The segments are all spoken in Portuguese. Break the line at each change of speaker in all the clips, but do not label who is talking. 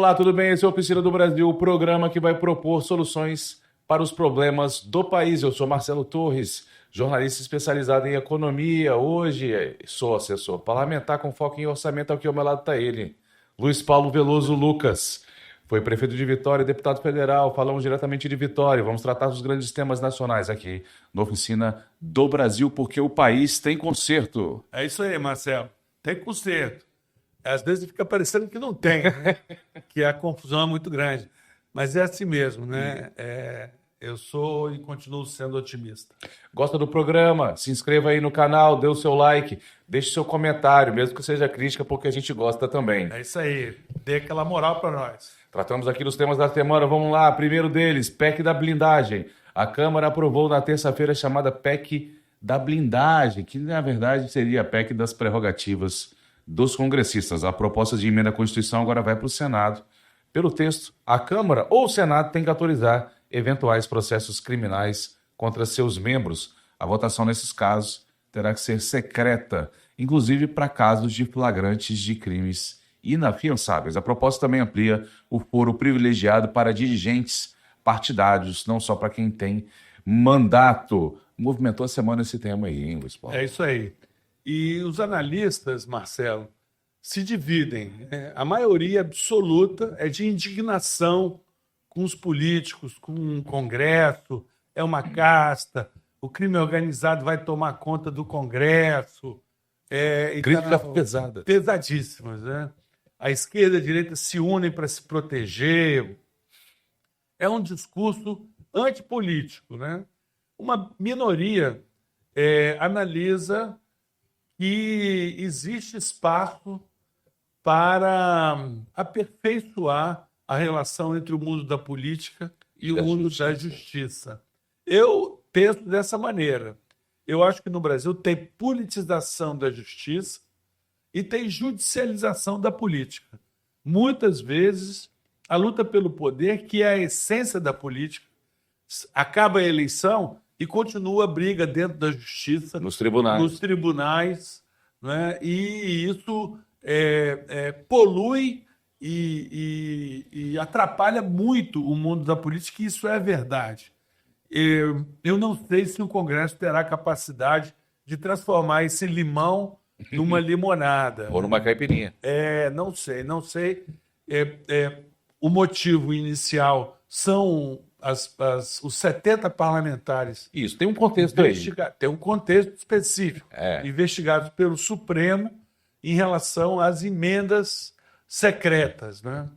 Olá, tudo bem? Esse é a Oficina do Brasil, o programa que vai propor soluções para os problemas do país. Eu sou Marcelo Torres, jornalista especializado em economia. Hoje sou assessor parlamentar com foco em orçamento. Aqui ao meu lado está ele, Luiz Paulo Veloso Lucas. Foi prefeito de Vitória, deputado federal. Falamos diretamente de Vitória. Vamos tratar dos grandes temas nacionais aqui na Oficina do Brasil, porque o país tem conserto.
É isso aí, Marcelo. Tem conserto. Às vezes fica parecendo que não tem, né? Que a confusão é muito grande. Mas é assim mesmo, né? Eu sou e continuo sendo otimista.
Gosta do programa? Se inscreva aí no canal, dê o seu like, deixe seu comentário, mesmo que seja crítica, porque a gente gosta também.
É isso aí. Dê aquela moral para nós.
Tratamos aqui dos temas da semana. Vamos lá. Primeiro deles, PEC da blindagem. A Câmara aprovou na terça-feira a chamada PEC da blindagem, que na verdade seria a PEC das prerrogativas dos congressistas. A proposta de emenda à Constituição agora vai para o Senado. Pelo texto, a Câmara ou o Senado tem que autorizar eventuais processos criminais contra seus membros. A votação nesses casos terá que ser secreta, inclusive para casos de flagrantes de crimes inafiançáveis. A proposta também amplia o foro privilegiado para dirigentes partidários, não só para quem tem mandato. Movimentou a semana esse tema aí, hein, Luiz Paulo?
É isso aí. E os analistas, Marcelo, se dividem. A maioria absoluta é de indignação com os políticos, com o Congresso, é uma casta, o crime organizado vai tomar conta do Congresso.
Crítica pesada.
Pesadíssimas, né? A esquerda e a direita se unem para se proteger. É um discurso antipolítico, né? Uma minoria analisa que existe espaço para aperfeiçoar a relação entre o mundo da política e o mundo da justiça. Eu penso dessa maneira. Eu acho que no Brasil tem politização da justiça e tem judicialização da política. Muitas vezes, a luta pelo poder, que é a essência da política, acaba a eleição e continua a briga dentro da justiça,
Nos tribunais,
né? E isso polui e atrapalha muito o mundo da política, e isso é verdade. Eu não sei se o Congresso terá capacidade de transformar esse limão numa limonada.
Ou numa caipirinha.
Não sei. O motivo inicial são os 70 parlamentares.
Isso, tem um contexto aí.
Tem um contexto específico. Investigados pelo Supremo em relação às emendas secretas, né?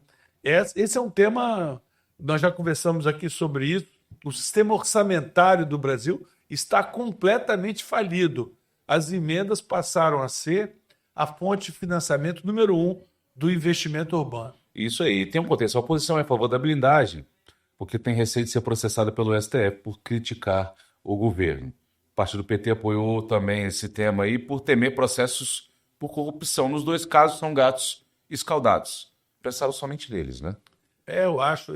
Esse é um tema, nós já conversamos aqui sobre isso. O sistema orçamentário do Brasil está completamente falido. As emendas passaram a ser a fonte de financiamento número 1 do investimento urbano.
Isso aí, tem um contexto. A oposição é a favor da blindagem, porque tem receio de ser processada pelo STF por criticar o governo. O partido do PT apoiou também esse tema aí por temer processos por corrupção. Nos dois casos são gatos escaldados. Pensaram somente neles, né?
Eu acho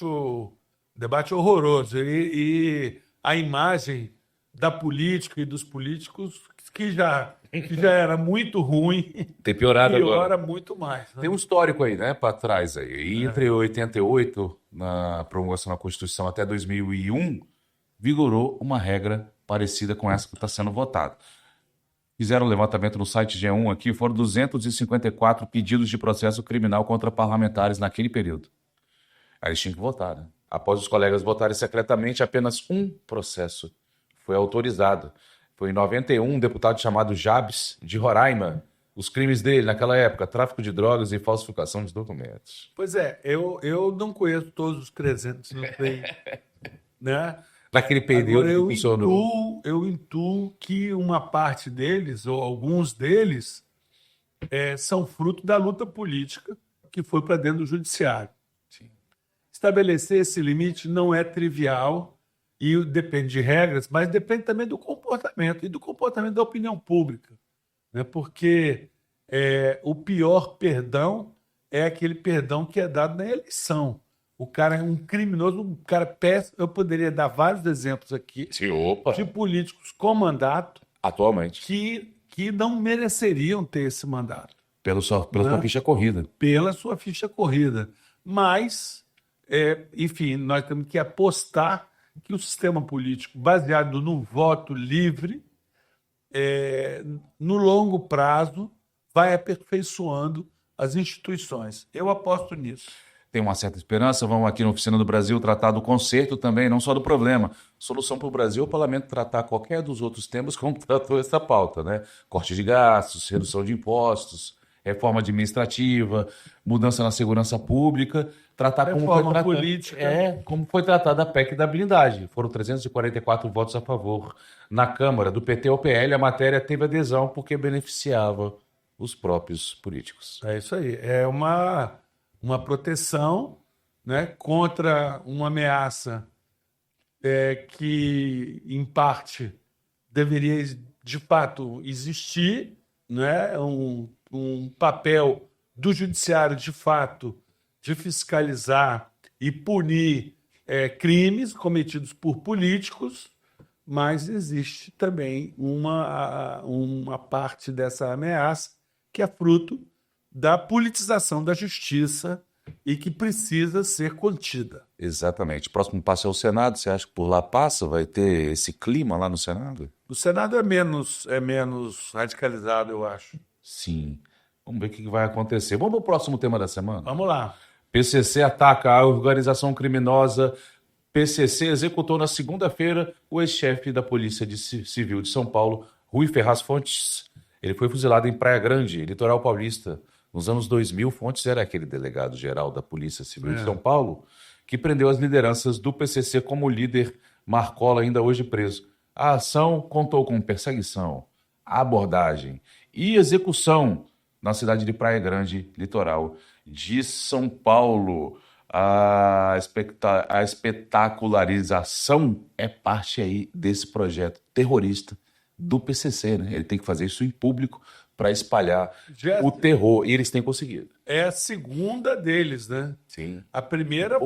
o debate horroroso. E a imagem da política e dos políticos, que já era muito ruim,
tem piorado
piora
agora.
muito mais. Né?
Tem um histórico aí, né, para trás aí. E entre 88, na promulgação da Constituição, até 2001, vigorou uma regra parecida com essa que está sendo votada. Fizeram um levantamento no site G1 aqui, foram 254 pedidos de processo criminal contra parlamentares naquele período. Aí eles tinham que votar, né? Após os colegas votarem secretamente, apenas um processo foi autorizado. Foi em 91, um deputado chamado Jabes, de Roraima. Os crimes dele naquela época, tráfico de drogas e falsificação de documentos.
Pois é, eu não conheço todos os 300, não sei, né?
Naquele período que funcionou.
Eu intuo que uma parte deles, ou alguns deles, são fruto da luta política que foi para dentro do judiciário.
Sim.
Estabelecer esse limite não é trivial e depende de regras, mas depende também do comportamento e do comportamento da opinião pública, né? Porque o pior perdão é aquele perdão que é dado na eleição. O cara é um criminoso, um cara péssimo. Eu poderia dar vários exemplos aqui.
Sim, opa.
De políticos com mandato
atualmente
que não mereceriam ter esse mandato.
Pela sua ficha corrida.
Pela sua ficha corrida. Mas, enfim, nós temos que apostar que o sistema político, baseado no voto livre, no longo prazo, vai aperfeiçoando as instituições. Eu aposto nisso.
Tem uma certa esperança. Vamos aqui na Oficina do Brasil tratar do conserto também, não só do problema. Solução para o Brasil, o parlamento tratar qualquer dos outros temas como tratou essa pauta, né? Corte de gastos, redução de impostos, reforma administrativa, mudança na segurança pública, tratar como foi
Reforma
tratada,
política.
como foi tratada a PEC da blindagem. Foram 344 votos a favor na Câmara. Do PT ao PL, a matéria teve adesão porque beneficiava os próprios políticos.
É isso aí. É uma proteção, né, contra uma ameaça que, em parte, deveria, de fato, existir, né, um papel do judiciário, de fato, de fiscalizar e punir crimes cometidos por políticos, mas existe também uma parte dessa ameaça que é fruto da politização da justiça e que precisa ser contida.
Exatamente. O próximo passo é o Senado. Você acha que por lá passa? Vai ter esse clima lá no Senado?
O Senado é menos radicalizado, eu acho.
Sim. Vamos ver o que vai acontecer. Vamos para o próximo tema da semana?
Vamos lá.
PCC ataca a organização criminosa. PCC executou na segunda-feira o ex-chefe da Polícia Civil de São Paulo, Rui Ferraz Fontes. Ele foi fuzilado em Praia Grande, litoral paulista. Nos anos 2000, Fontes era aquele delegado-geral da Polícia Civil de São Paulo que prendeu as lideranças do PCC, como o líder Marcola, ainda hoje preso. A ação contou com perseguição, abordagem e execução na cidade de Praia Grande, litoral de São Paulo. A espetacularização é parte aí desse projeto terrorista do PCC, né? Ele tem que fazer isso em público para espalhar o terror, e eles têm conseguido.
É a segunda deles, né?
Sim.
A primeira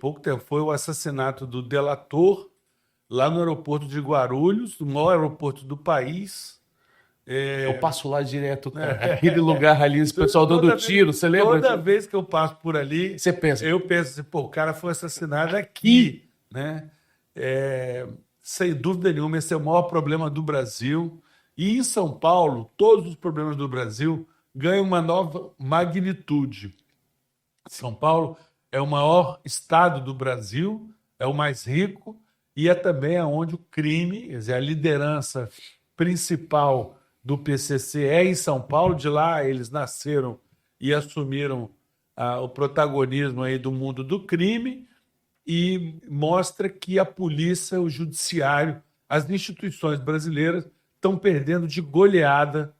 pouco tempo, foi o assassinato do delator lá no aeroporto de Guarulhos, o maior aeroporto do país.
Eu passo lá direto, cara. Aquele lugar ali, esse pessoal dando tiro, você lembra?
Toda vez que eu passo por ali,
Você pensa,
eu penso assim, pô, o cara foi assassinado aqui, né? Sem dúvida nenhuma, esse é o maior problema do Brasil. E em São Paulo, todos os problemas do Brasil ganham uma nova magnitude. São Paulo é o maior estado do Brasil, é o mais rico e é também onde o crime, quer dizer, a liderança principal do PCC é em São Paulo. De lá eles nasceram e assumiram o protagonismo aí do mundo do crime, e mostra que a polícia, o judiciário, as instituições brasileiras estão perdendo de goleada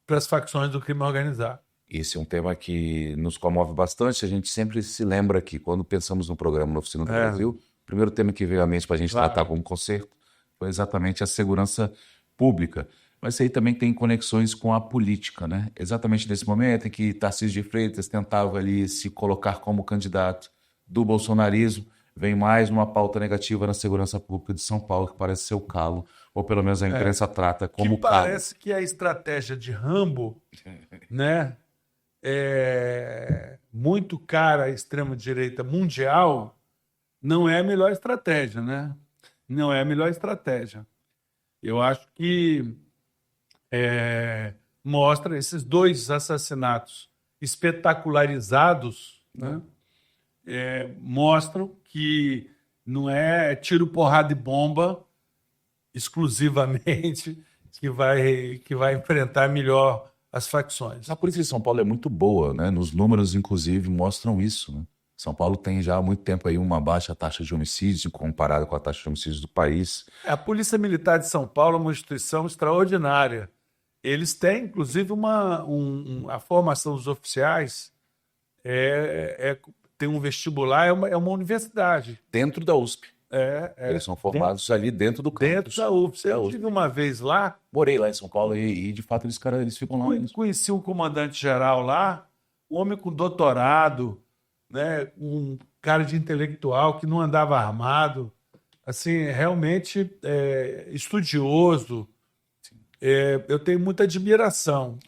para as facções do crime organizado.
Esse é um tema que nos comove bastante. A gente sempre se lembra aqui, quando pensamos no programa na Oficina do Brasil, o primeiro tema que veio à mente para a gente tratar como conserto foi exatamente a segurança pública. Mas isso aí também tem conexões com a política, né? Exatamente nesse momento em que Tarcísio de Freitas tentava ali se colocar como candidato do bolsonarismo, vem mais uma pauta negativa na segurança pública de São Paulo, que parece ser o calo, ou pelo menos a imprensa trata como o calo.
Parece que a estratégia de Rambo, né, muito cara à extrema-direita mundial, não é a melhor estratégia, né? Não é a melhor estratégia. Eu acho que mostra esses dois assassinatos espetacularizados, né? Mostram que não é tiro, porrada e bomba exclusivamente que vai enfrentar melhor as facções.
A polícia de São Paulo é muito boa, né? Nos números, inclusive, mostram isso, né? São Paulo tem já há muito tempo aí uma baixa taxa de homicídio comparada com a taxa de homicídios do país.
A Polícia Militar de São Paulo é uma instituição extraordinária. Eles têm, inclusive, a formação dos oficiais tem um vestibular, é uma universidade.
Dentro da USP. Eles são formados ali dentro do campus.
Dentro da USP. Eu estive uma vez lá.
Morei lá em São Paulo e de fato, eles ficam lá.
Conheci um comandante-geral lá, um homem com doutorado, né, um cara de intelectual que não andava armado, assim, realmente estudioso. Eu tenho muita admiração.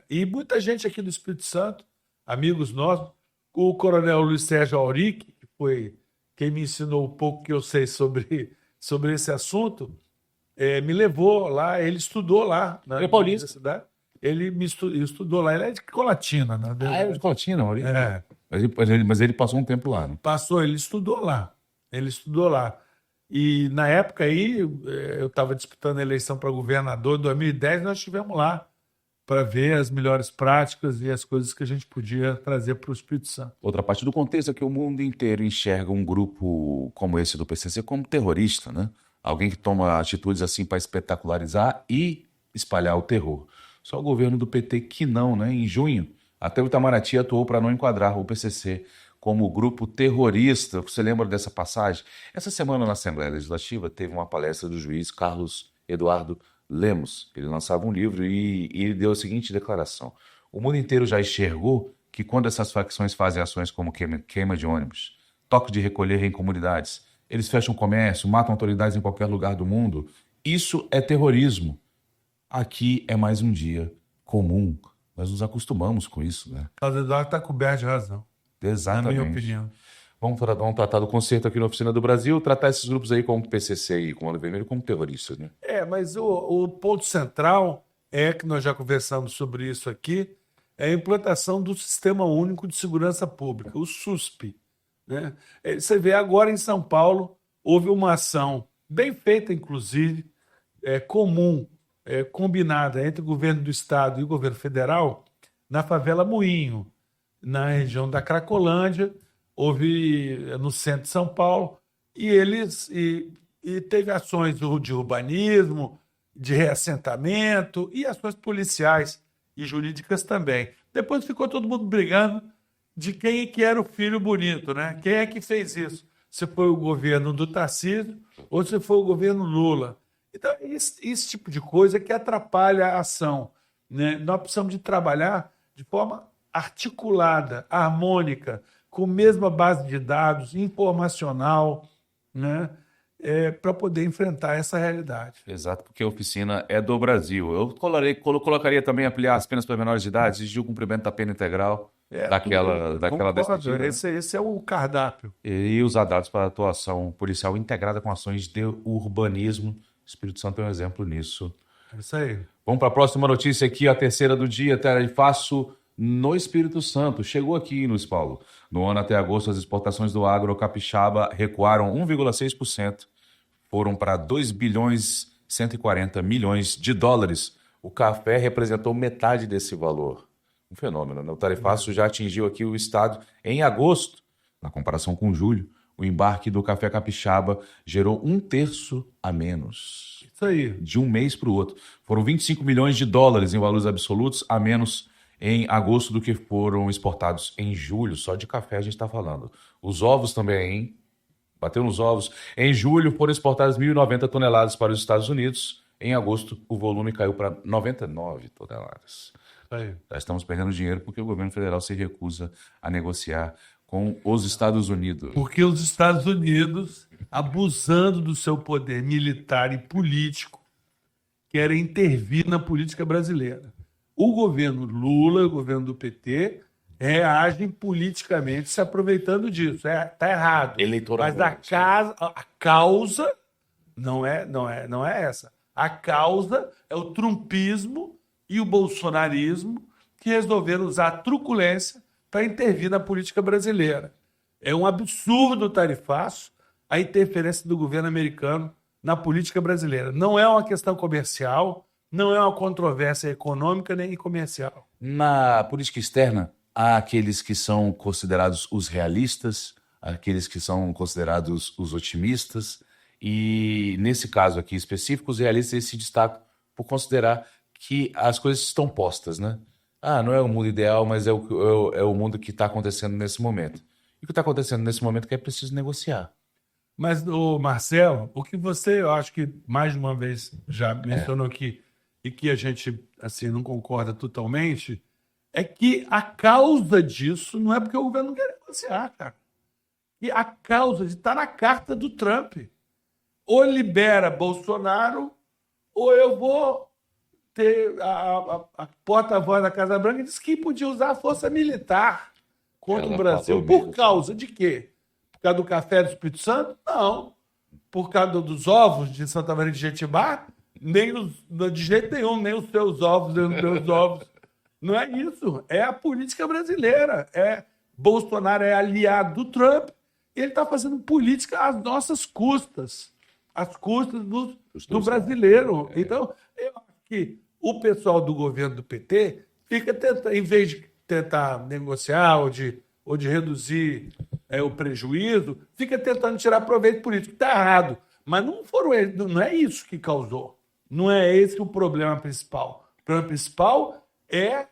E muita gente aqui do Espírito Santo amigos nossos. O coronel Luiz Sérgio Auric, que foi quem me ensinou um pouco que eu sei sobre esse assunto, me levou lá, ele estudou lá na
Ele é paulista.
universidade. Ele estudou lá, ele é de Colatina, na
Ah,
verdade.
é de Colatina, Maurício.
É,
Mas ele passou um tempo lá, né?
passou, ele estudou lá. Ele estudou lá. E na época aí, eu estava disputando a eleição para governador em 2010, nós estivemos lá para ver as melhores práticas e as coisas que a gente podia trazer para o Espírito Santo.
Outra parte do contexto é que o mundo inteiro enxerga um grupo como esse do PCC como terrorista, né? Alguém que toma atitudes assim para espetacularizar e espalhar o terror. Só o governo do PT que não, né? Em junho, até o Itamaraty atuou para não enquadrar o PCC como grupo terrorista. Você lembra dessa passagem? Essa semana na Assembleia Legislativa teve uma palestra do juiz Carlos Eduardo Lemos. Ele lançava um livro e ele deu a seguinte declaração: o mundo inteiro já enxergou que quando essas facções fazem ações como queima de ônibus, toque de recolher em comunidades, eles fecham comércio, matam autoridades em qualquer lugar do mundo, isso é terrorismo. Aqui é mais um dia comum. Nós nos acostumamos com isso, né?
Carlos Eduardo está coberto de razão, na
Exatamente.
minha opinião.
Vamos tratar do conceito aqui na Oficina do Brasil, tratar esses grupos aí como PCC e como Olho Vermelho como terroristas, né?
Mas o ponto central é que nós já conversamos sobre isso aqui, é a implantação do Sistema Único de Segurança Pública, o SUSP, né? Você vê agora em São Paulo, houve uma ação bem feita, inclusive, comum, combinada entre o governo do estado e o governo federal, na favela Moinho, na região da Cracolândia, houve no centro de São Paulo, e teve ações de urbanismo, de reassentamento e ações policiais e jurídicas também. Depois ficou todo mundo brigando de quem é que era o filho bonito, né? Quem é que fez isso? Se foi o governo do Tarcísio ou se foi o governo Lula. Então, esse tipo de coisa que atrapalha a ação, né? Nós precisamos de trabalhar de forma articulada, harmônica, com a mesma base de dados, informacional, né? Para poder enfrentar essa realidade.
Exato, porque a oficina é do Brasil. Eu colocaria também ampliar as penas para menores de idade, exigir o cumprimento da pena integral daquela
Concordo,
detentiva, né?
esse é o cardápio.
E usar dados para atuação policial integrada com ações de urbanismo. O Espírito Santo é um exemplo nisso.
É isso aí.
Vamos para a próxima notícia aqui, a terceira do dia, tarifaço no Espírito Santo. Chegou aqui, Luiz Paulo. No ano até agosto, as exportações do agro capixaba recuaram 1,6%. Foram para 2 bilhões 140 milhões de dólares. O café representou metade desse valor. Um fenômeno, né? O tarifaço já atingiu aqui o estado em agosto. Na comparação com julho, o embarque do café capixaba gerou 1/3 a menos.
Isso aí.
De um mês para o outro. Foram 25 milhões de dólares em valores absolutos a menos em agosto do que foram exportados em julho. Só de café a gente está falando. Os ovos também, hein? Bateu nos ovos. Em julho foram exportadas 1.090 toneladas para os Estados Unidos. Em agosto, o volume caiu para 99 toneladas.
Aí.
Já estamos perdendo dinheiro porque o governo federal se recusa a negociar com os Estados Unidos.
Porque os Estados Unidos, abusando do seu poder militar e político, querem intervir na política brasileira. O governo Lula, o governo do PT, agem politicamente se aproveitando disso. Está errado.
Eleitoralmente.
Mas a causa não é essa. A causa é o trumpismo e o bolsonarismo que resolveram usar a truculência para intervir na política brasileira. É um absurdo o tarifaço a interferência do governo americano na política brasileira. Não é uma questão comercial, não é uma controvérsia econômica nem comercial.
Na política externa, há aqueles que são considerados os realistas, aqueles que são considerados os otimistas, e nesse caso aqui específico, os realistas se destacam por considerar que as coisas estão postas, né? Não é o mundo ideal, mas é o mundo que está acontecendo nesse momento. E o que está acontecendo nesse momento é que é preciso negociar.
Mas, Marcelo, o que você, eu acho que mais de uma vez já mencionou aqui, e que a gente assim, não concorda totalmente, é que a causa disso não é porque o governo não quer negociar, cara. E a causa de estar na carta do Trump. Ou libera Bolsonaro, ou eu vou a porta-voz da Casa Branca disse que podia usar a força militar contra o
Ela
Brasil.
falou
Por
mesmo.
causa de quê? Por causa do café do Espírito Santo? Não. Por causa dos ovos de Santa Maria de Jetibá? De jeito nenhum, nem os seus ovos, nem os meus ovos. Não é isso. É a política brasileira. Bolsonaro é aliado do Trump e ele está fazendo política às nossas custas. Às custas do brasileiro. Então, eu acho que o pessoal do governo do PT fica tentando, em vez de tentar negociar ou de reduzir o prejuízo, fica tentando tirar proveito político. Está errado. Mas não é isso que causou. Não é esse o problema principal. O problema principal é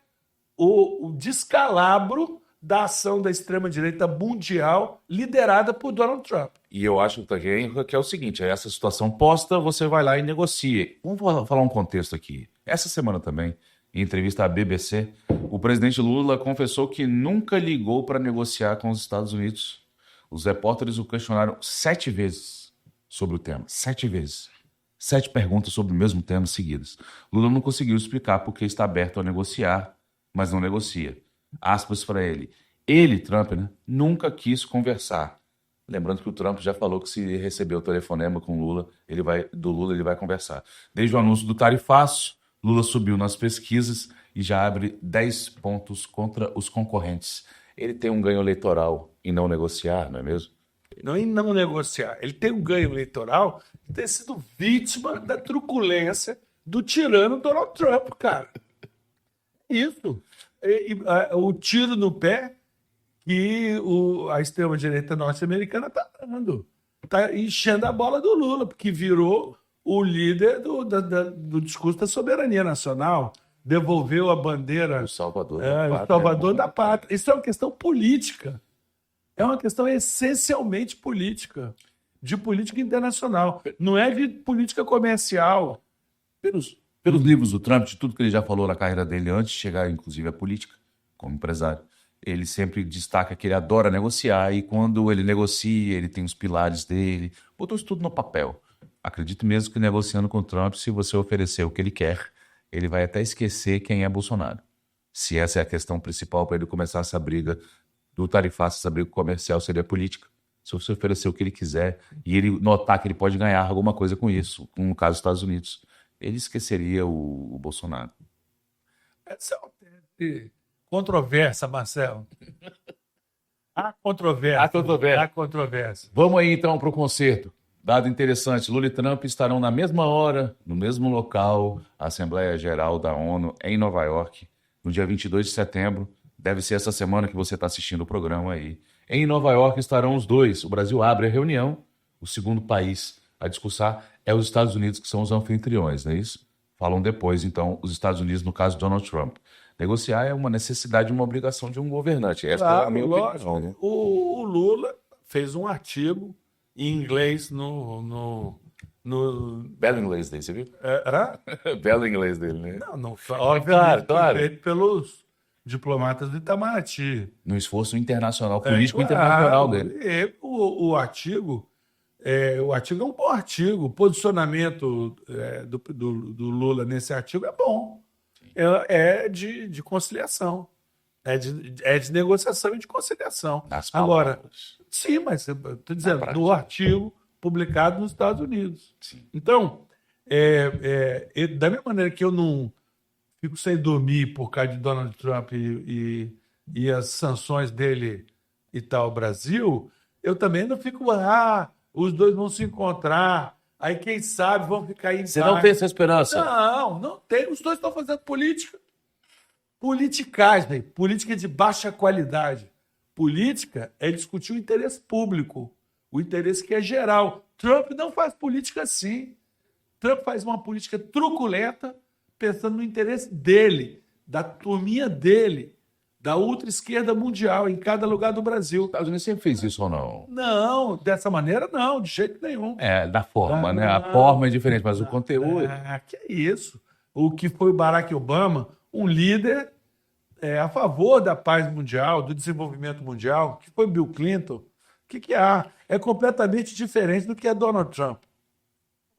o descalabro da ação da extrema-direita mundial liderada por Donald Trump.
E eu acho também que é o seguinte, essa situação posta, você vai lá e negocia. Vamos falar um contexto aqui. Essa semana também, em entrevista à BBC, o presidente Lula confessou que nunca ligou para negociar com os Estados Unidos. Os repórteres o questionaram 7 vezes sobre o tema. 7 vezes. 7 perguntas sobre o mesmo tema seguidas. Lula não conseguiu explicar porque está aberto a negociar, mas não negocia. Aspas para ele. Ele, Trump, né, nunca quis conversar. Lembrando que o Trump já falou que se receber o telefonema com Lula, ele vai conversar. Desde o anúncio do tarifaço, Lula subiu nas pesquisas e já abre 10 pontos contra os concorrentes. Ele tem um ganho eleitoral em não negociar, não é mesmo?
Não em não negociar. Ele tem um ganho eleitoral de ter sido vítima da truculência do tirano Donald Trump, cara. Isso. O tiro no pé que a extrema-direita norte-americana está dando. Está enchendo a bola do Lula, porque virou o líder do discurso da soberania nacional, devolveu a bandeira.
O Salvador
o Salvador da pátria. Isso é uma questão política. É uma questão essencialmente política, de política internacional. Não é de política comercial.
Pelos livros do Trump, de tudo que ele já falou na carreira dele antes de chegar, inclusive, à política, como empresário, ele sempre destaca que ele adora negociar e quando ele negocia, ele tem os pilares dele. Botou isso tudo no papel. Acredito mesmo que negociando com o Trump, se você oferecer o que ele quer, ele vai até esquecer quem é Bolsonaro. Se essa é a questão principal para ele começar essa briga do tarifaço, essa briga comercial seria política. Se você oferecer o que ele quiser e ele notar que ele pode ganhar alguma coisa com isso, como no caso dos Estados Unidos, ele esqueceria o Bolsonaro.
Essa é uma tese controversa, Marcelo. Há controvérsia.
Vamos aí então para o concerto. Dado interessante, Lula e Trump estarão na mesma hora, no mesmo local, a Assembleia Geral da ONU em Nova York, no dia 22 de setembro. Deve ser essa semana que você está assistindo o programa aí. Em Nova York estarão os dois. O Brasil abre a reunião. O segundo país a discursar é os Estados Unidos, que são os anfitriões, não é isso? Falam depois, então, os Estados Unidos, no caso Donald Trump. Negociar é uma necessidade e uma obrigação de um governante. Essa é a minha opinião. Né?
O Lula fez um artigo em inglês no
Belo inglês dele, você viu?
Era?
Belo inglês dele, né?
Não,
claro.
feito pelos diplomatas do Itamaraty.
No esforço internacional, político internacional dele.
O artigo é um bom artigo. O posicionamento do Lula nesse artigo é bom. É de conciliação. É de negociação e de conciliação. Agora, sim, mas eu estou dizendo, do artigo publicado nos Estados Unidos.
Sim.
Então, da mesma maneira que eu não fico sem dormir por causa de Donald Trump e as sanções dele e tal, Brasil, eu também não fico, os dois vão se encontrar, aí quem sabe vão ficar em
Você não tem essa esperança?
Não tem. Os dois estão fazendo política. Politicagem, política de baixa qualidade. Política é discutir o interesse público, o interesse que é geral. Trump não faz política assim. Trump faz uma política truculenta, pensando no interesse dele, da turminha dele, da ultra-esquerda mundial, em cada lugar do Brasil.
Os Estados Unidos sempre fez isso ou não?
Não, dessa maneira não, de jeito nenhum.
Da forma, né? A forma é diferente, mas o conteúdo...
Que é isso. O que foi o Barack Obama, um líder a favor da paz mundial, do desenvolvimento mundial, que foi Bill Clinton. O que há? É completamente diferente do que é Donald Trump.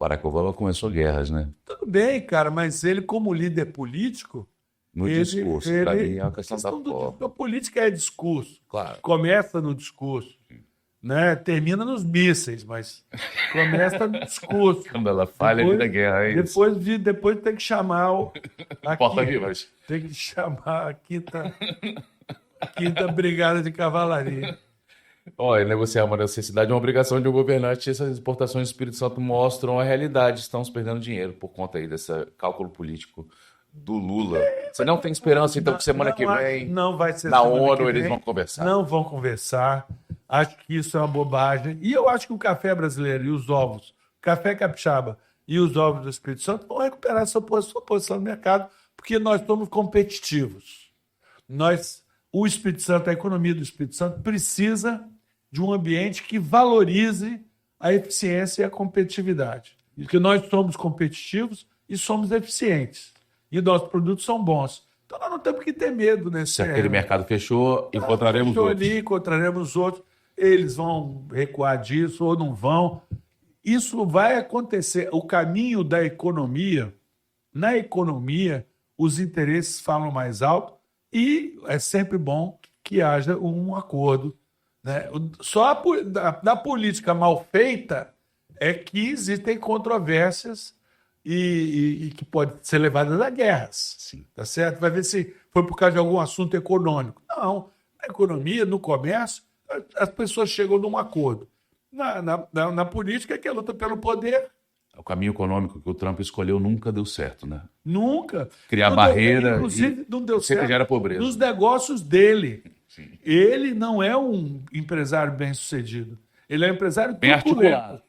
Barack Obama começou guerras, né?
Tudo bem, cara, mas ele, como líder político,
No discurso, para mim é uma questão da forma.
A política é discurso.
Claro.
Começa no discurso, né? Termina nos mísseis, mas começa no discurso.
Quando ela falha, vira guerra, é isso.
Depois tem que chamar
Porta-vivas.
tem que chamar a quinta Brigada de Cavalaria.
Olha, negociar uma necessidade é uma obrigação de um governante. Essas exportações do Espírito Santo mostram a realidade. Estamos perdendo dinheiro por conta aí desse cálculo político do Lula. Você não tem esperança, então, que semana que vem,
não vai ser
na
semana
ONU,
que vem,
eles vão conversar?
Não vão conversar. Acho que isso é uma bobagem. E eu acho que o café brasileiro e os ovos, o café capixaba e os ovos do Espírito Santo vão recuperar sua posição no mercado, porque nós somos competitivos. O Espírito Santo, a economia do Espírito Santo precisa de um ambiente que valorize a eficiência e a competitividade. Porque nós somos competitivos e somos eficientes. E nossos produtos são bons. Então nós não temos que ter medo nesse
Se aquele mercado fechou, encontraremos
fechou
outros.
ali, encontraremos outros. Eles vão recuar disso ou não vão. Isso vai acontecer. O caminho da economia, na economia, os interesses falam mais alto e é sempre bom que haja um acordo, né? Só na política mal feita é que existem controvérsias e que podem ser levadas a guerras.
Sim.
Tá certo? Vai ver se foi por causa de algum assunto econômico. Não. Na economia, no comércio, as pessoas chegam num acordo. Na política, que é a luta pelo poder.
O caminho econômico que o Trump escolheu nunca deu certo, né?
Nunca.
Criar barreira.
Inclusive, não deu certo.
Sempre gera pobreza.
Nos negócios dele.
Sim.
Ele não é um empresário bem-sucedido. Ele é um empresário
Bem
truculento.
articulado.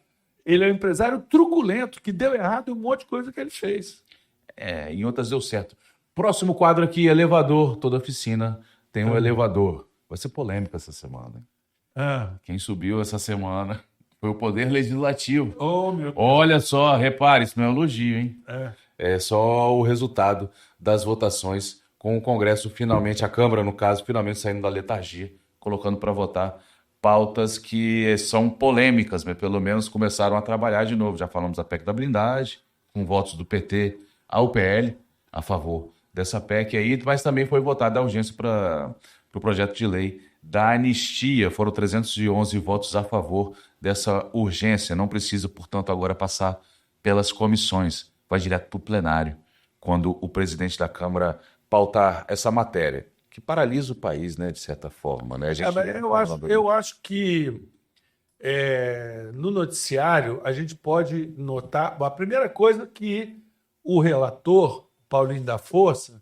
Ele é um empresário truculento, que deu errado em um monte de coisa que ele fez.
Em outras deu certo. Próximo quadro aqui, elevador. Toda oficina tem um elevador. Vai ser polêmica essa semana. Quem subiu essa semana foi o Poder Legislativo.
Oh, meu Deus.
Olha só, repare, isso não é elogio, hein? É só o resultado das votações com o Congresso finalmente, a Câmara, no caso, finalmente saindo da letargia, colocando para votar pautas que são polêmicas, mas pelo menos começaram a trabalhar de novo. Já falamos da PEC da blindagem, com votos do PT ao PL a favor dessa PEC aí, mas também foi votada a urgência para o projeto de lei da anistia. Foram 311 votos a favor dessa urgência. Não precisa, portanto, agora passar pelas comissões. Vai direto para o plenário, quando o presidente da Câmara pautar essa matéria, que paralisa o país, né, de certa forma. Né?
Eu acho que no noticiário a gente pode notar... A primeira coisa que o relator, Paulinho da Força,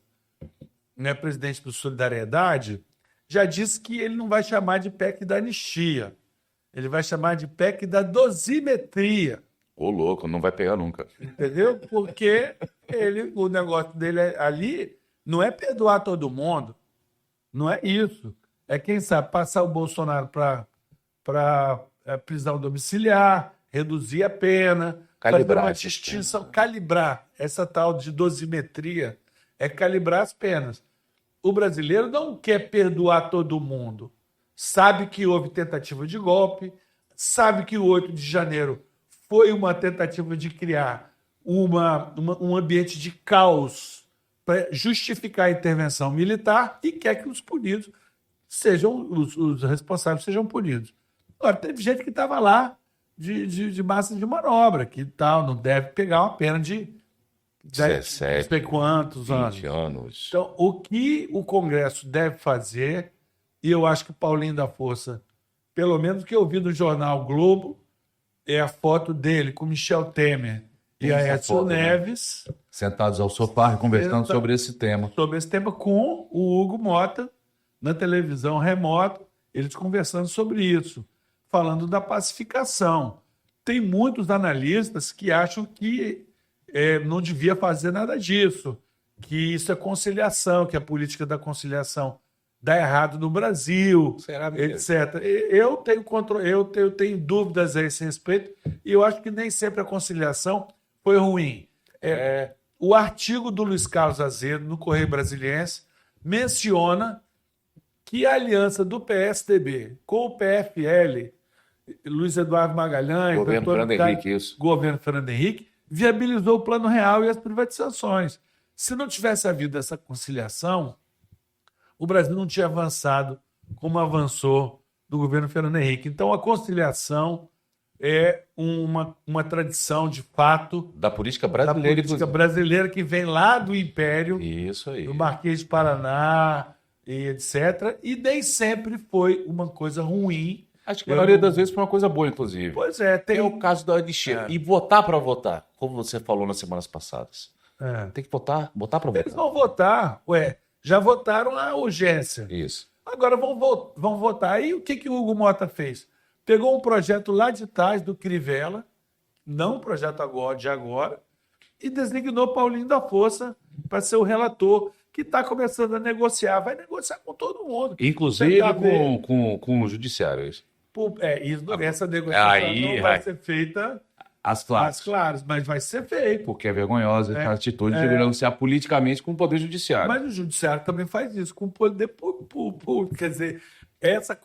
né, presidente do Solidariedade, já disse que ele não vai chamar de PEC da anistia. Ele vai chamar de PEC da dosimetria.
Ô, louco, não vai pegar nunca.
Entendeu? Porque o negócio dele ali não é perdoar todo mundo. Não é isso. É, quem sabe, passar o Bolsonaro para prisão domiciliar, reduzir a pena,
Calibrar
fazer uma distinção, calibrar. Essa tal de dosimetria é calibrar as penas. O brasileiro não quer perdoar todo mundo. Sabe que houve tentativa de golpe, sabe que o 8 de janeiro foi uma tentativa de criar um ambiente de caos para justificar a intervenção militar e quer que os punidos os responsáveis sejam punidos. Agora, teve gente que estava lá de massa de manobra, que tal, não deve pegar uma pena de
17,
não sei quantos
20 anos.
Então, o que o Congresso deve fazer, e eu acho que Paulinho da Força, pelo menos o que eu vi no jornal Globo, é a foto dele com Michel Temer e Aécio Neves.
Né? Sentados ao sofá conversando sobre esse tema.
Sobre esse tema com o Hugo Mota, na televisão remoto, eles conversando sobre isso, falando da pacificação. Tem muitos analistas que acham que não devia fazer nada disso, que isso é conciliação, que a política da conciliação dá errado no Brasil, etc. Eu tenho dúvidas a esse respeito e eu acho que nem sempre a conciliação foi ruim. O artigo do Luiz Carlos Azevedo, no Correio Brasiliense, menciona que a aliança do PSDB com o PFL Luiz Eduardo Magalhães,
Governo
Antônio
Fernando
Carlos,
Henrique, isso.
governo Fernando Henrique, viabilizou o Plano Real e as privatizações. Se não tivesse havido essa conciliação, o Brasil não tinha avançado como avançou no governo Fernando Henrique. Então, a conciliação é uma tradição, de fato,
Da política
da
brasileira,
política
inclusive.
brasileira que vem lá do Império,
Isso aí.
do Marquês de Paraná, e etc. E nem sempre foi uma coisa ruim.
Acho que a maioria das vezes foi uma coisa boa, inclusive.
Pois é, tem
É o caso da anistia. E votar para votar, como você falou nas semanas passadas. Tem que votar para
Eles
votar.
vão votar, já votaram a urgência.
Isso.
Agora vão votar. E o que o Hugo Mota fez? Pegou um projeto lá de trás do Crivella, não um projeto de agora, e designou Paulinho da Força para ser o relator, que está começando a negociar. Vai negociar com todo mundo.
Inclusive
Tentar ver-
com o judiciário. Isso.
Essa negociação
Aí,
não vai ser feita
As
às
classes.
claras, mas vai ser feito.
Porque é vergonhosa essa atitude de negociar politicamente com o Poder Judiciário.
Mas o judiciário também faz isso, com o poder público. Quer dizer,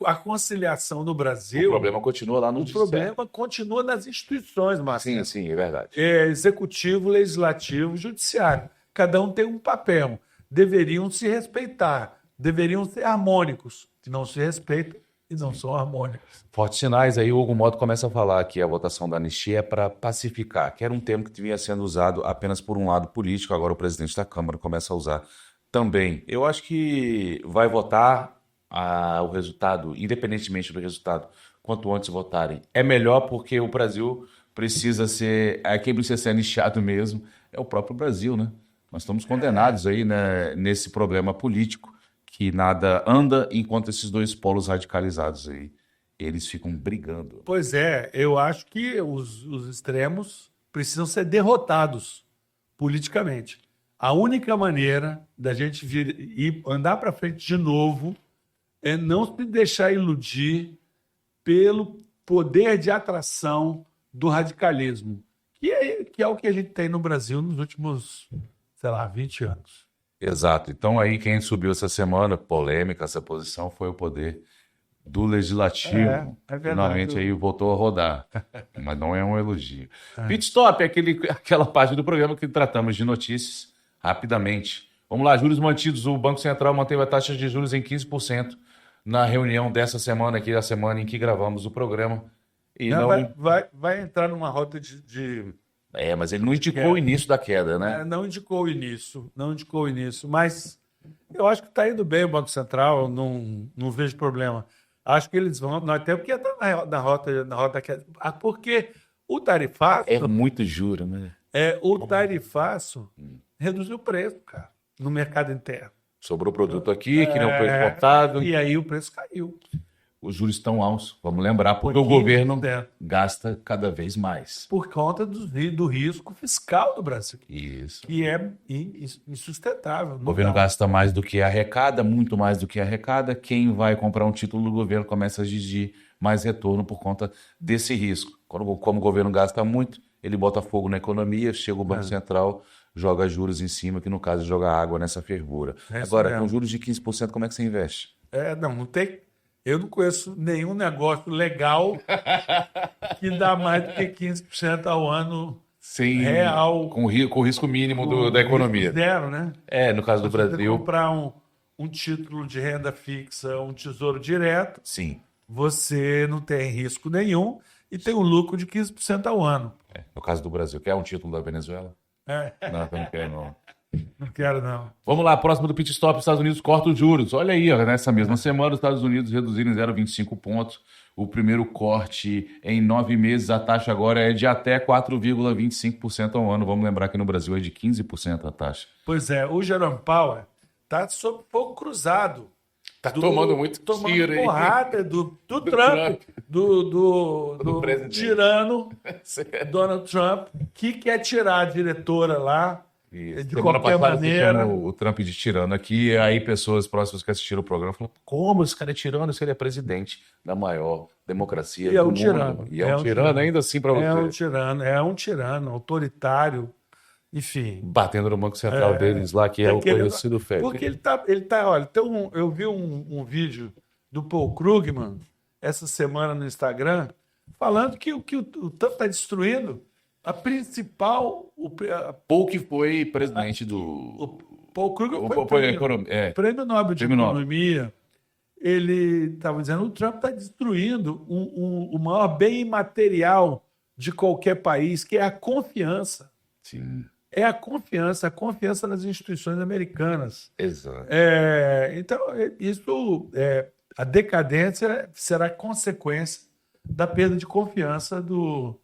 a conciliação no
O
Brasil,
problema continua lá no
o
Judiciário.
problema continua nas instituições, Márcio.
Sim, é verdade.
Executivo, legislativo, judiciário. Cada um tem um papel. Deveriam se respeitar, deveriam ser harmônicos. Se não se respeitam e não são harmônicos.
Fortes sinais, aí o Hugo Mota começa a falar que a votação da anistia é para pacificar, que era um termo que vinha sendo usado apenas por um lado político, agora o presidente da Câmara começa a usar também. Eu acho que vai votar o resultado, independentemente do resultado, quanto antes votarem. É melhor porque o Brasil precisa ser, quem precisa ser anistiado mesmo é o próprio Brasil, né? Nós estamos condenados aí, né, nesse problema político, que nada anda enquanto esses dois polos radicalizados aí, eles ficam brigando.
Pois é, eu acho que os extremos precisam ser derrotados politicamente. A única maneira da gente andar para frente de novo é não se deixar iludir pelo poder de atração do radicalismo, que é o que a gente tem no Brasil nos últimos, 20 anos.
Exato. Então aí quem subiu essa semana, polêmica essa posição, foi o poder do Legislativo.
É verdade.
Finalmente aí voltou a rodar. Mas não é um elogio. Pit Stop é aquela parte do programa que tratamos de notícias rapidamente. Vamos lá, juros mantidos. O Banco Central manteve a taxa de juros em 15% na reunião dessa semana, aqui a semana em que gravamos o programa. E
Vai entrar numa rota de
mas ele não indicou o início da queda, né?
Não indicou o início, mas eu acho que está indo bem o Banco Central, não vejo problema. Acho que eles vão, até porque está na rota que porque o tarifaço,
É muito juro, né?
o tarifaço reduziu o preço, cara, no mercado interno.
Sobrou produto aqui, que não foi exportado.
E aí o preço caiu.
Os juros estão altos, vamos lembrar, porque o
15%.
governo gasta cada vez mais.
Por conta do risco fiscal do Brasil,
Isso.
que é insustentável.
O governo gasta mais do que arrecada, muito mais do que arrecada. Quem vai comprar um título do governo começa a exigir mais retorno por conta desse risco. Como o governo gasta muito, ele bota fogo na economia, chega o Banco Central, joga juros em cima, que no caso joga água nessa fervura. Agora, com juros de 15%, como é que você investe?
Não tem. Eu não conheço nenhum negócio legal que dá mais do que 15% ao ano real.
Com o risco mínimo da economia.
Zero, né?
No caso do
Se você
Brasil.
comprar um título de renda fixa, um tesouro direto,
Sim.
você não tem risco nenhum e tem um lucro de 15% ao ano.
No caso do Brasil. Quer um título da Venezuela? Não, eu não quero, não.
Não quero, não.
Vamos lá, próximo do Pit Stop, Estados Unidos corta os juros. Olha aí, nessa mesma semana, os Estados Unidos reduziram em 0,25 pontos. O primeiro corte em 9 meses, a taxa agora é de até 4,25% ao ano. Vamos lembrar que no Brasil é de 15% a taxa.
Pois é, o Jerome Powell está sob fogo cruzado.
Tá tomando muito tiro, hein?
Porrada do Trump, do
presidente.
tirano Donald Trump, que quer tirar a diretora lá. De
Semana
qualquer
passada,
maneira.
o Trump de tirano aqui, aí pessoas próximas que assistiram o programa falaram: como esse cara é tirano se ele é presidente da maior democracia do mundo?
Tirano.
E é um tirano ainda assim para você.
É um tirano, autoritário, enfim.
Batendo no Banco Central deles lá, que é o conhecido FED.
Porque ele tá, olha, eu vi um vídeo do Paul Krugman essa semana no Instagram, falando que o Trump está destruindo a principal...
Paul que foi presidente do...
O Paul Krugman
o
prêmio Nobel de
Prêmio Nobel.
Economia. Ele estava dizendo que o Trump está destruindo o maior bem imaterial de qualquer país, que é a confiança.
Sim,
É a confiança nas instituições americanas.
exato.
Então, a decadência será consequência da perda de confiança do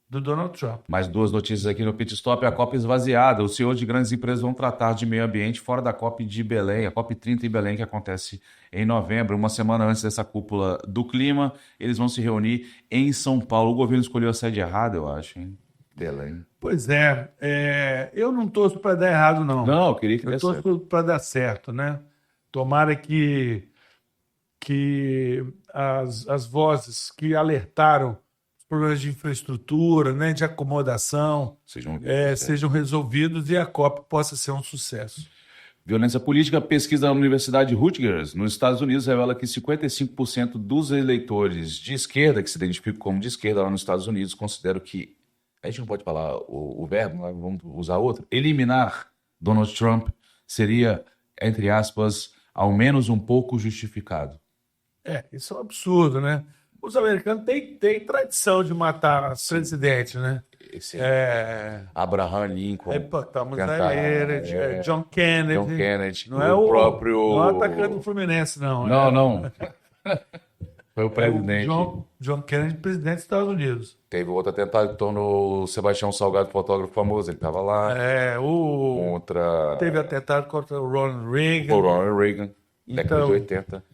Donald Trump.
Mais duas notícias aqui no Pit Stop. A COP esvaziada. Os CEOs de grandes empresas vão tratar de meio ambiente fora da COP de Belém, a COP 30 em Belém, que acontece em novembro. Uma semana antes dessa cúpula do clima, eles vão se reunir em São Paulo. O governo escolheu a sede errada, eu acho, hein? Belém.
Pois eu não torço para dar errado, não.
Não, eu queria que
Eu
desse certo.
torço para dar certo, né? Tomara que as vozes que alertaram os problemas de infraestrutura, né, de acomodação, sejam resolvidos e a COP possa ser um sucesso.
Violência política. Pesquisa da Universidade Rutgers, nos Estados Unidos, revela que 55% dos eleitores de esquerda, que se identificam como de esquerda lá nos Estados Unidos, consideram que, a gente não pode falar o verbo, vamos usar outro, eliminar Donald Trump seria, entre aspas, ao menos um pouco justificado.
Isso é um absurdo, né? Os americanos têm tradição de matar presidentes, né?
Abraham Lincoln.
Thomas John Kennedy. Não é
o próprio...
Não é o atacante do Fluminense, não.
Não. Foi o presidente.
John Kennedy, presidente dos Estados Unidos.
Teve outro atentado que tornou o Sebastião Salgado fotógrafo famoso. Ele estava lá.
Teve atentado contra o Ronald Reagan.
O Ronald Reagan, década de 80.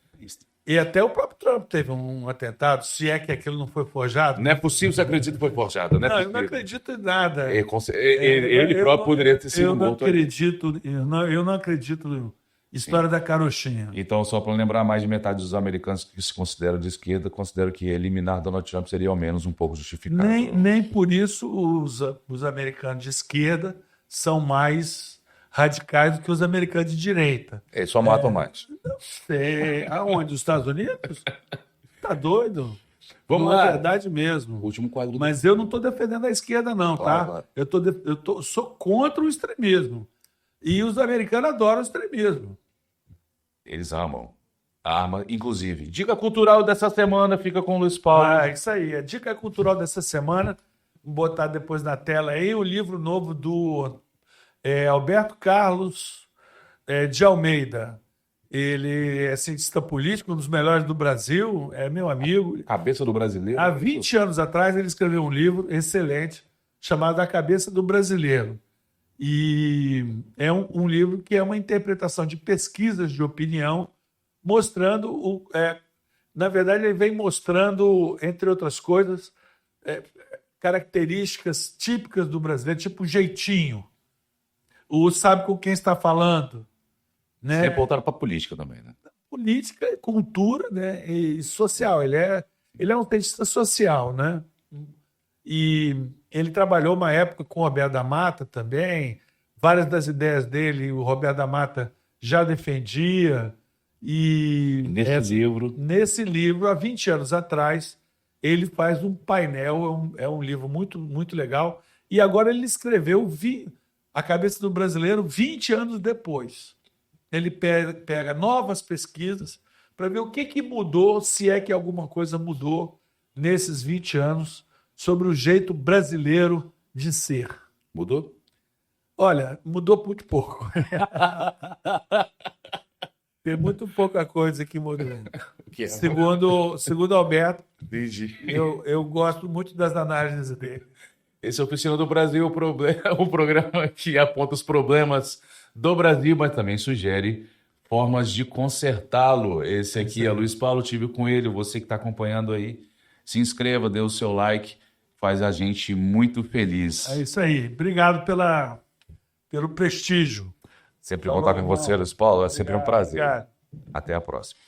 E até o próprio Trump teve um atentado, se é que aquilo não foi forjado.
Não é possível, você acredita que foi forjado.
Não, eu não acredito em nada.
Ele próprio poderia ter sido morto.
Eu não acredito na história da carochinha.
Então, só para lembrar, mais de metade dos americanos que se consideram de esquerda consideram que eliminar Donald Trump seria ao menos um pouco justificado.
Nem por isso os americanos de esquerda são mais radicais do que os americanos de direita.
Eles só matam mais.
Não sei. Aonde? Os Estados Unidos? Tá doido?
Vamos
lá. É
lá.
verdade mesmo.
Último quadro.
Mas eu não estou defendendo a esquerda, não,
Claro,
tá? Eu sou contra o extremismo. E os americanos adoram o extremismo.
Eles amam a arma, inclusive. Dica cultural dessa semana fica com o Luiz Paulo.
Isso aí. A dica cultural dessa semana, vou botar depois na tela aí, o livro novo do Alberto Carlos de Almeida. Ele é cientista político, um dos melhores do Brasil, é meu amigo.
Cabeça do brasileiro.
Há 20 anos atrás ele escreveu um livro excelente chamado A Cabeça do Brasileiro. E é um livro que é uma interpretação de pesquisas de opinião, mostrando, na verdade ele vem mostrando, entre outras coisas, características típicas do brasileiro, tipo jeitinho. Sabe com quem está falando. Né?
Sempre voltaram para a política também, né?
Política, cultura, né? E social. Ele é um cientista social, né? E ele trabalhou uma época com o Roberto da Mata também. Várias das ideias dele, o Roberto da Mata já defendia. E nesse livro, há 20 anos atrás, ele faz um painel, é um livro muito, muito legal. E agora ele escreveu A Cabeça do Brasileiro 20 anos depois. Ele pega novas pesquisas para ver o que mudou, se é que alguma coisa mudou nesses 20 anos sobre o jeito brasileiro de ser.
Mudou?
Olha, mudou muito pouco. Tem muito pouca coisa que mudou. Segundo Alberto, eu gosto muito das análises dele.
Esse é a Oficina do Brasil, o programa que aponta os problemas do Brasil, mas também sugere formas de consertá-lo. Esse aqui é Luiz Paulo, tive com ele. Você que está acompanhando aí, se inscreva, dê o seu like, faz a gente muito feliz.
É isso aí. Obrigado pelo prestígio.
Sempre bom estar com você, Luiz Paulo. É sempre um prazer.
Obrigado.
Até a próxima.